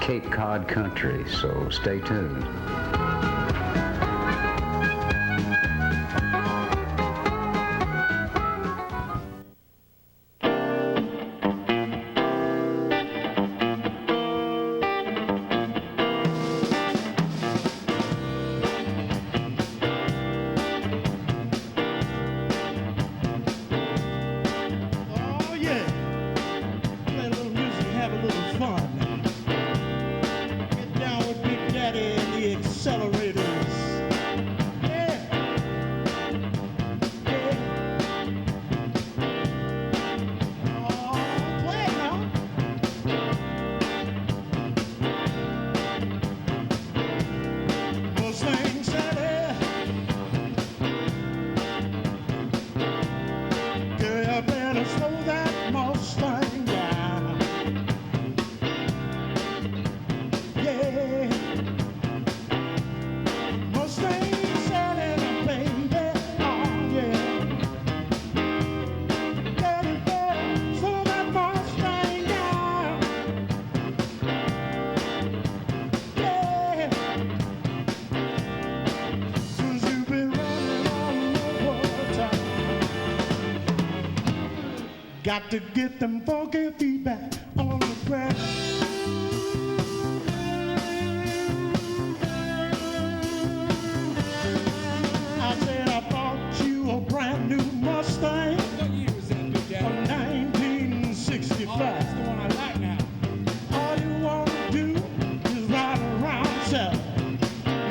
Cape Cod country, so stay tuned. Slow that Mustang down. Yeah, Mustang selling, baby. Oh yeah, baby, slow that Mustang down. Yeah, 'cause you've been running all over town. Got to get them funky feet back on the ground. I said I bought you a brand new Mustang. What year was that, Big Daddy? From 1965. Oh, that's the one I like now. All you want to do is ride around town,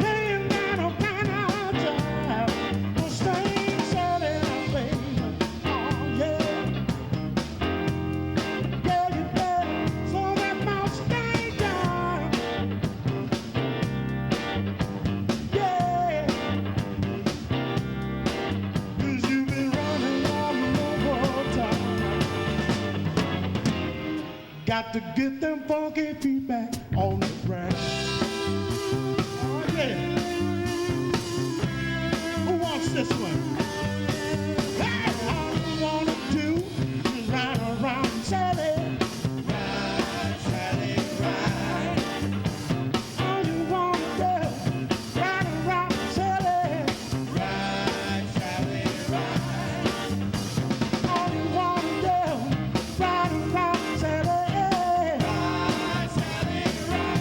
laying down a pineapple drive. Mustang selling, baby. Oh yeah. Yeah, you better slow that Mustang down. Yeah, 'cause you've been running all over town. Got to get them funky feet back on the ground. Oh yeah. Who wants this one? Hey, all you wanna do is ride around Sally. Ride, Sally, ride. All you wanna do, ride around Sally. Ride, Sally, ride. All you wanna do, ride around Sally. Ride, Sally, ride.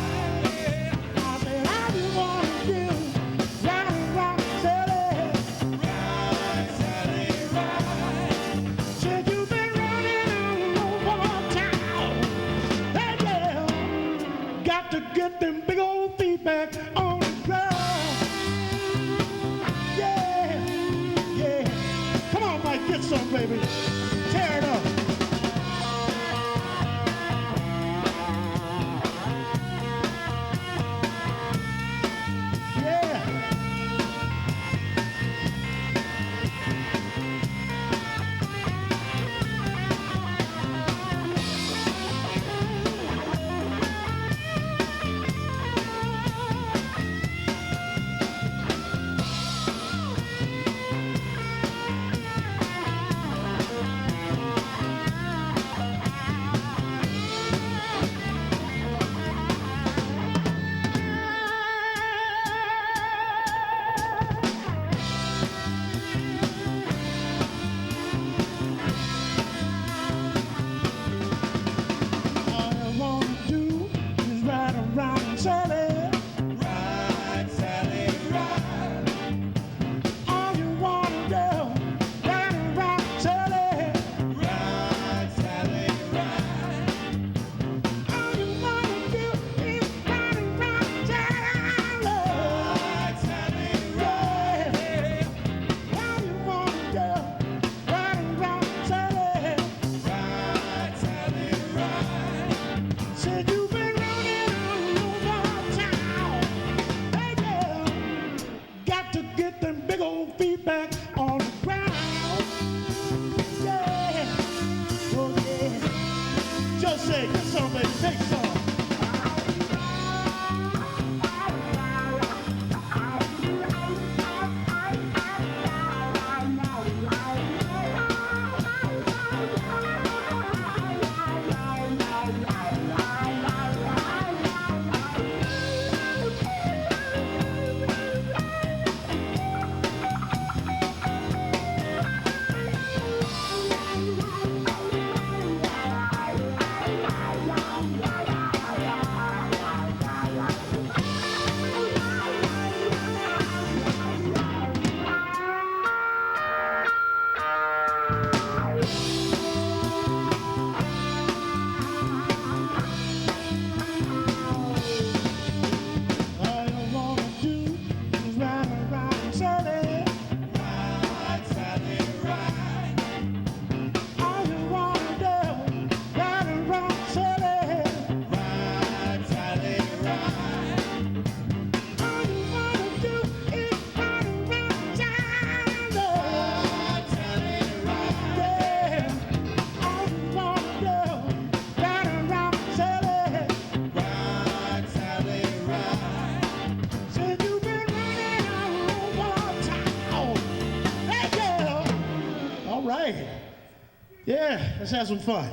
Yeah, let's have some fun.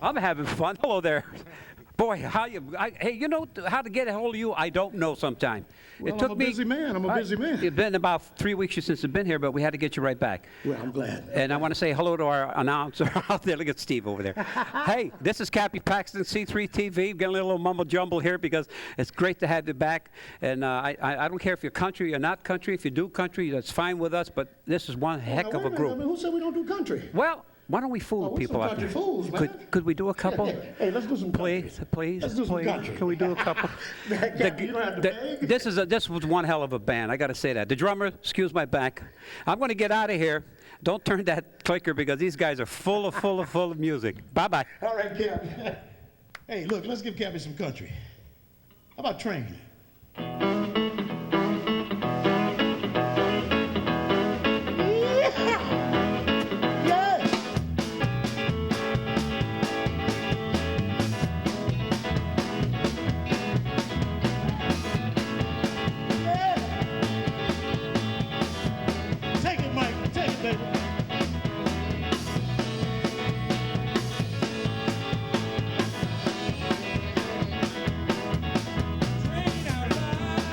I'm having fun. Hello there. Boy, hey, you know how to get a hold of you? I don't know sometimes. Well, It took I'm a busy man. I'm a busy man. It's been about 3 weeks since you've been here, but we had to get you right back. Well, I'm glad. And I want to say hello to our announcer out there. Look at Steve over there. Hey, this is Cappy Paxton, C3 TV. Getting a little mumble jumble here because it's great to have you back. And I don't care if you're country or not country. If you do country, that's fine with us. But this is one heck of a group. I mean, who said we don't do country? Well, why don't we fool we're people some out there? country fools, man. Could we do a couple? Hey, let's do some country. Please. Let's do some country. Can we do a couple? You don't have to beg. This was one hell of a band. I got to say that. The drummer, excuse my back. I'm going to get out of here. Don't turn that clicker because these guys are full of music. Bye bye. All right, Cap. Hey, look, let's give Cappy some country. How about Train? Take it, Mike. Take it, baby. Train out loud.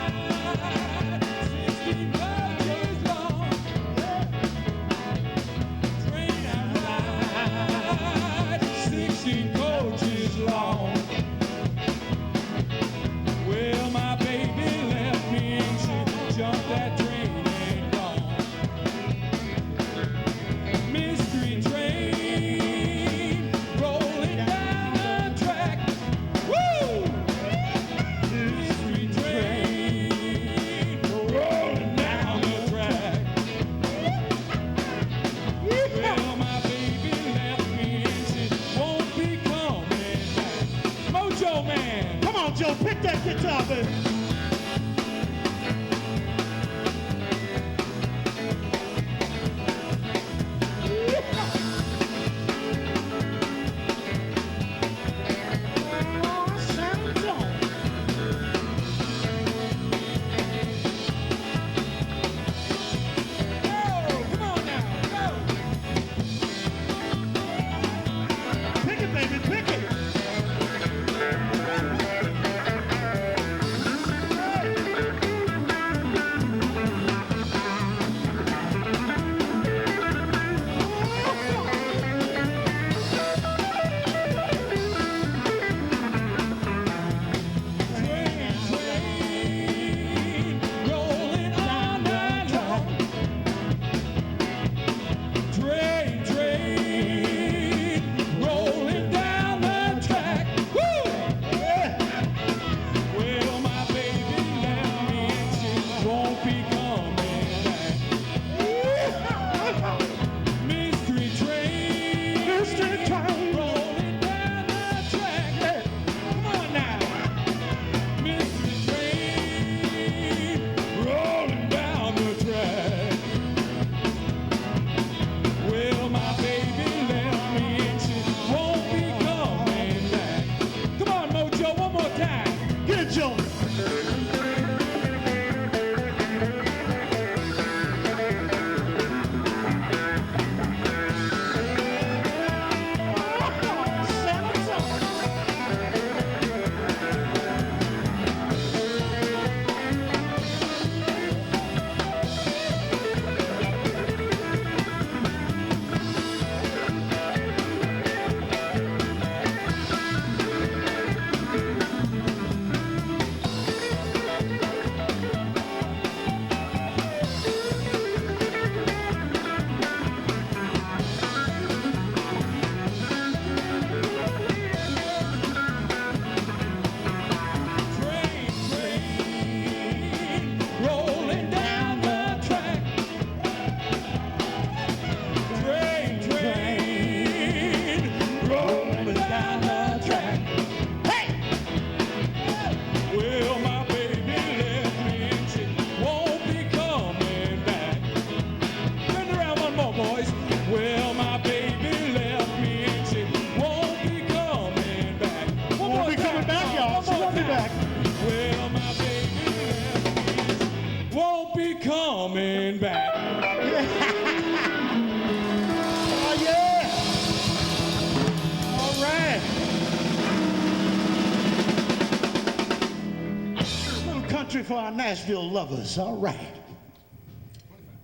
country for our Nashville lovers. All right.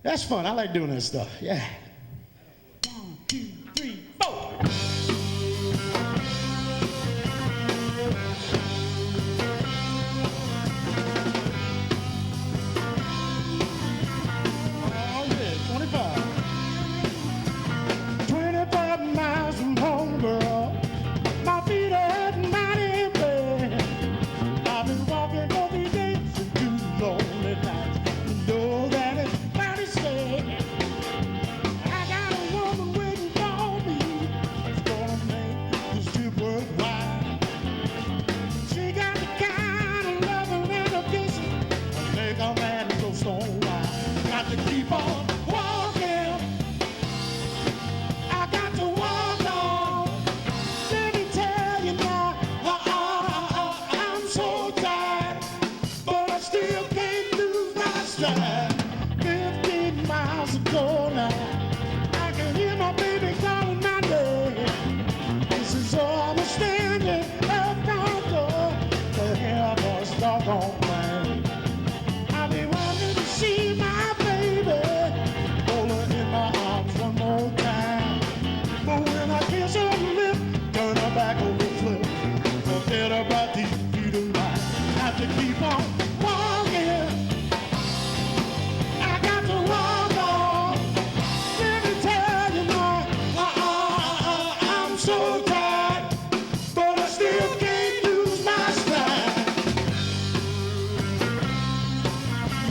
That's fun. I like doing that stuff. Yeah. 1, 2, 3, 4. Oh, yeah, 25. 25 miles from home, girl. My feet are mighty bad. I've been walking for these days and 2 lonely nights. You know that it's mighty sad. I got a woman waiting for me. It's gonna make this trip worthwhile. She got the kind of loving and affection that make a man go stone wild. Got to keep on walking. I got to walk on. Let me tell you now, I'm so tired, but I still can't lose my stride. 15 miles ago now, I can hear my baby calling my name. This is all I'm standing at my door to hear her start on playing. I've been wanting to see my baby, hold her in my arms one more time. But when I kiss her on the lip, turn her back over the flip. Forget about these feet of mine. Have to keep on walking. I got to walk on. Let me tell you now, I'm so tired, but I still can't lose my stride.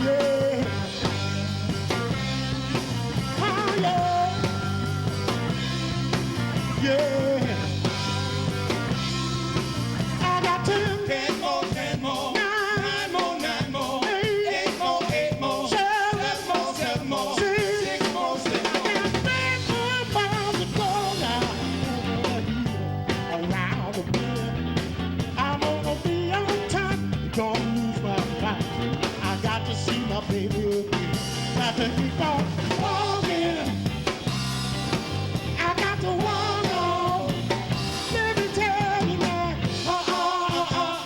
Yeah. Oh, yeah. Yeah. I got 10, 10 more, 10 more. 9 more, 9 more. 8 8 more, 8 more. 7 more, 7 more. 6 6 more, 6 more. and 3 more miles to go now. Around the bend, I'm gonna be on time. Gonna lose my mind. I got to see my baby again. Got to keep on walking. I got to walk on. Let me tell you now,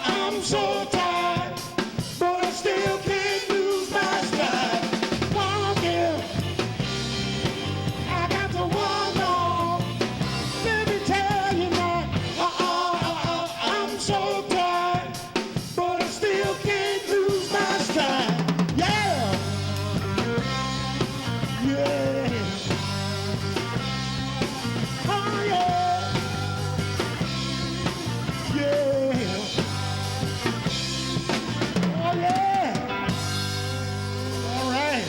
I'm so tired, but I still can't lose my stride. Walking, I got to walk on. Let me tell you now, I'm so tired, but I still can't lose my stride. Yeah, yeah. Oh yeah, yeah. Oh yeah. All right.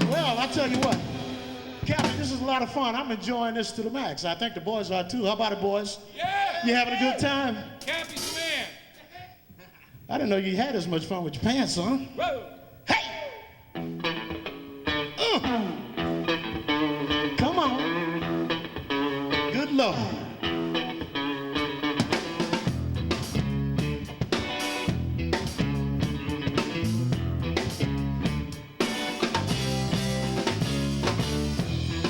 Well, I tell you what, Captain, this is a lot of fun. I'm enjoying this to the max. I think the boys are too. How about it, boys? Yeah. You having a good time? Cappy's the man. I didn't know you had as much fun with your pants on. Whoa. Hey! Come on. Good Lord.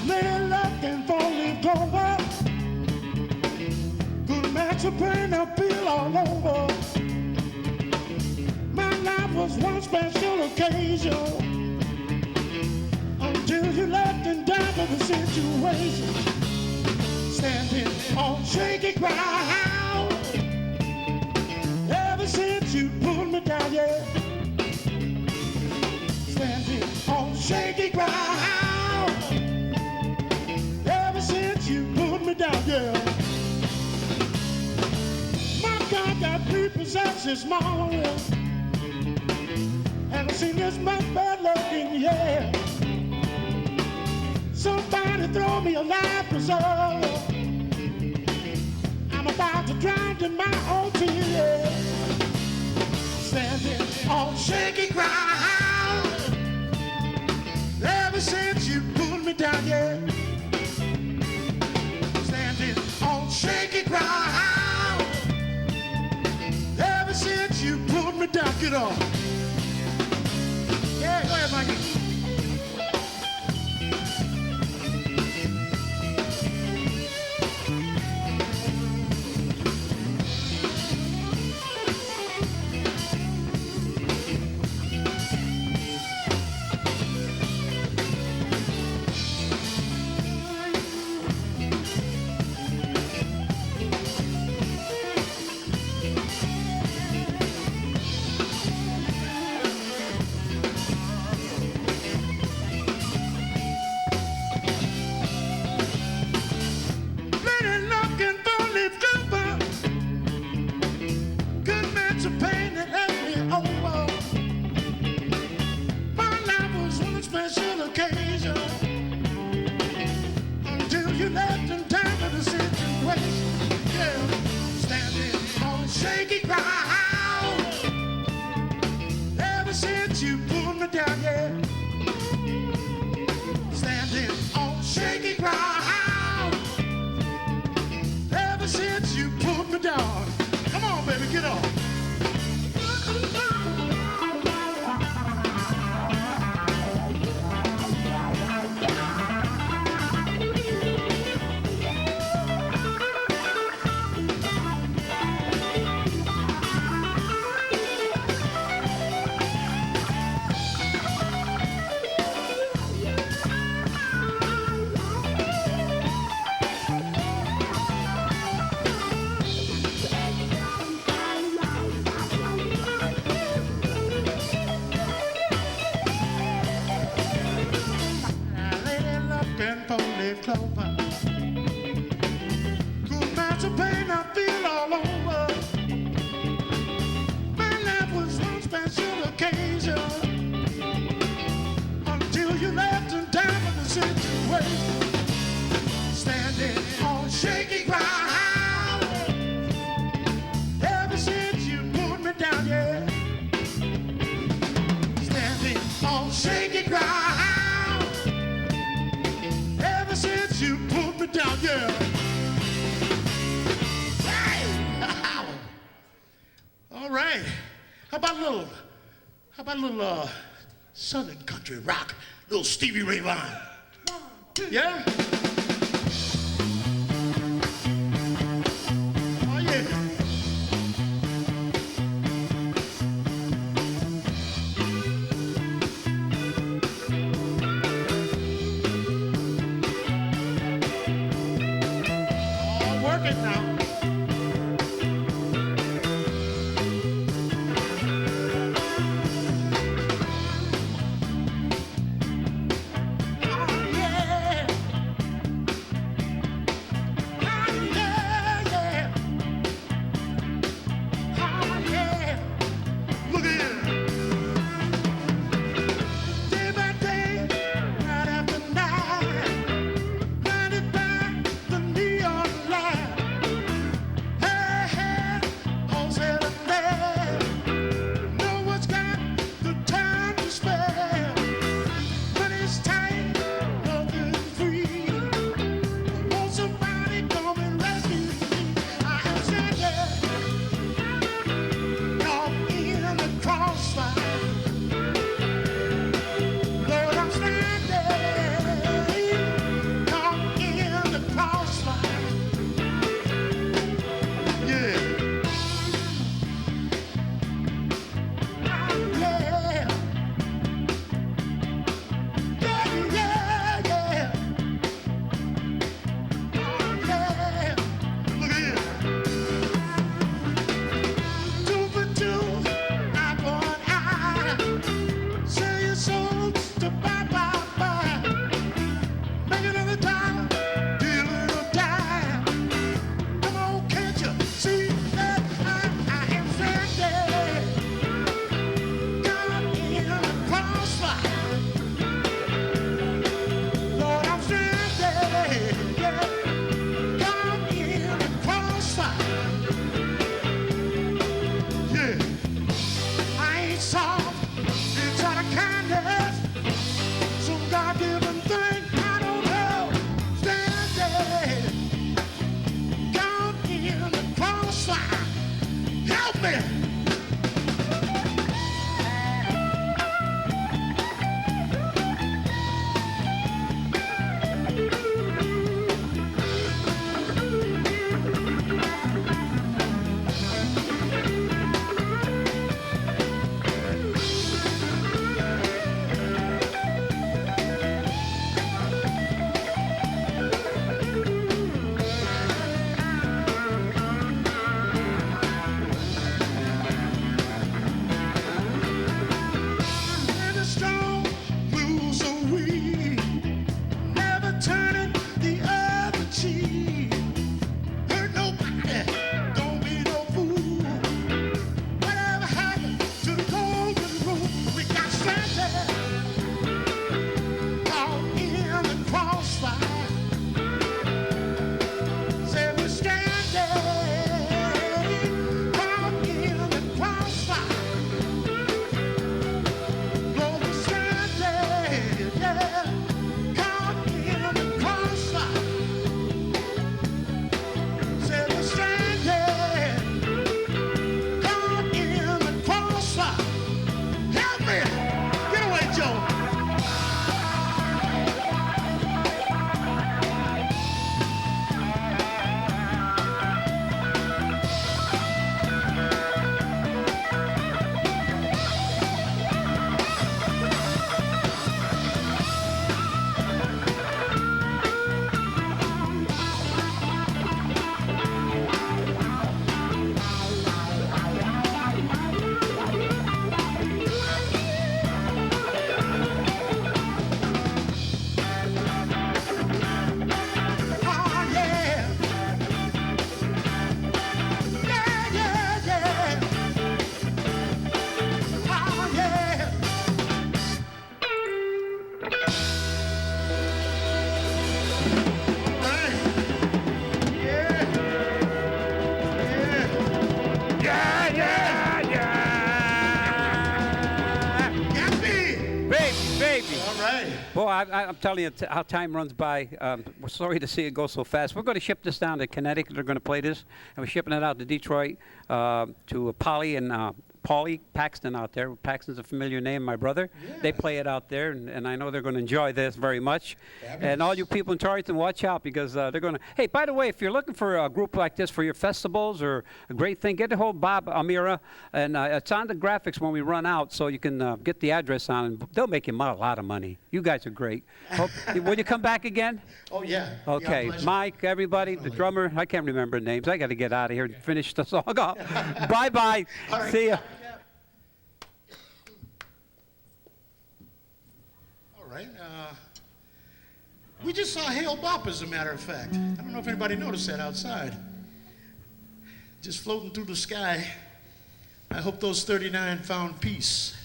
Little looking for me over. Good match of pain, I feel all over. My life was one special occasion until you left and died for the situation. Standing on shaky ground. Ever since you pulled me down, yeah. Standing on shaky ground. Ever since you pulled me down, yeah. My God got repossessed this morning. Haven't seen this much bad looking, yeah. Somebody throw me a life preserver. I'm about to drown in my own tears. Standing on shaky ground. Ever since you pulled me down, yeah. Standing on shaky ground. Ever since you pulled me down, get on. Yeah, go ahead, Mikey. since you put me down, yeah. Standing on shaky ground. Ever since you put me down. Come on, baby, get on. Clover. Cool match of pain I feel all over. My life was one special occasion until you left and down in the situation. Standing on shaky ground. Ever since you put me down, yeah. Standing on shaky ground. Since you put me down, yeah. Hey! All right. How about a little Southern country rock, little Stevie Ray Vaughan? Yeah. Oh yeah. Now. Oh, yeah. baby. All right. Boy, I'm telling you how time runs by. We're sorry to see it go so fast. We're going to ship this down to Connecticut. They're going to play this, and we're shipping it out to Detroit to Polly and Paulie Paxton out there. Paxton's a familiar name, my brother. Yeah. They play it out there, and I know they're going to enjoy this very much. Fabulous. And all you people in Torrington, watch out because they're going to. Hey, by the way, if you're looking for a group like this for your festivals or a great thing, get a hold of Bob Amira, and it's on the graphics when we run out, so you can get the address on, and they'll make you a lot of money. You guys are great. Will you come back again? Oh, yeah. Okay, Yeah, pleasure. Mike, everybody, the Definitely. drummer. I can't remember names. I got to get out of here and finish the song off. Bye-bye. All right. See ya. All right. We just saw Hale Bop, as a matter of fact. I don't know if anybody noticed that outside. Just floating through the sky. I hope those 39 found peace.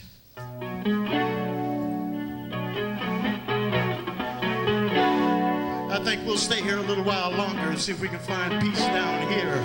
I think we'll stay here a little while longer and see if we can find peace down here.